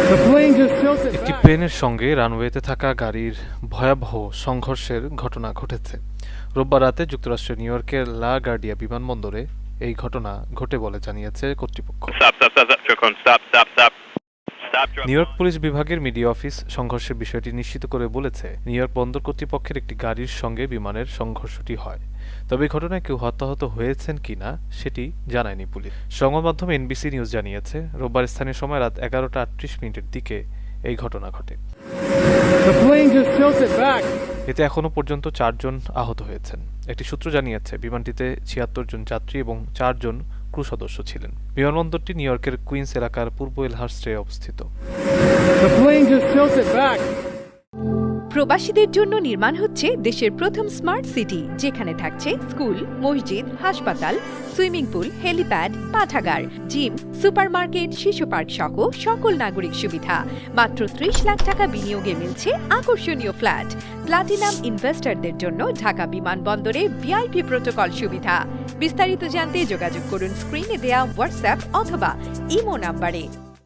একটি প্লেনের সঙ্গে রানওয়েতে থাকা গাড়ির ভয়াবহ সংঘর্ষের ঘটনা ঘটেছে। রোববার রাতে যুক্তরাষ্ট্রের নিউ ইয়র্কের লা গার্ডিয়া বিমানবন্দরে এই ঘটনা ঘটে বলে জানিয়েছে কর্তৃপক্ষ। নিউ ইয়র্ক পুলিশ বিভাগের মিডিয়া অফিস সংঘর্ষের বিষয়টি নিশ্চিত করে বলেছে, নিউ ইয়র্ক বন্দর কর্তৃপক্ষের একটি গাড়ির সঙ্গে বিমানের সংঘর্ষটি হয়। তবে এই ঘটনায় কেউ হতাহত হয়েছেন কিনা সেটি জানায়নি পুলিশ। সংবাদ মাধ্যম এনবিসি নিউজ জানিয়েছে, রোববার স্থানীয় সময় রাত 11:38 দিকে এই ঘটনা ঘটে। এতে এখনো পর্যন্ত 4 জন আহত হয়েছেন। একটি সূত্র জানিয়েছে, বিমানটিতে 76 জন যাত্রী এবং 4 জন ক্রু সদস্য ছিলেন। বিমানবন্দরটি নিউ ইয়র্কের কুইন্স এলাকার পূর্ব এলহার্স্টে অবস্থিত। প্রবাসীদের জন্য নির্মাণ হচ্ছে দেশের প্রথম স্মার্ট সিটি, যেখানে থাকছে স্কুল, মসজিদ, হাসপাতাল, সুইমিং পুল, হেলিপ্যাড, পাঠাগার, জিম, সুপারমার্কেট, শিশু পার্ক সহ সকল নাগরিক সুবিধা। মাত্র 30 লাখ টাকা বিনিয়োগে মিলছে আকর্ষণীয় ফ্ল্যাট। প্লাটিনাম ইনভেস্টরদের জন্য ঢাকা বিমানবন্দরে ভিআইপি প্রোটোকল সুবিধা। বিস্তারিত জানতে যোগাযোগ করুন স্ক্রিনে দেয়া হোয়াটসঅ্যাপ অথবা ইমো নাম্বারে।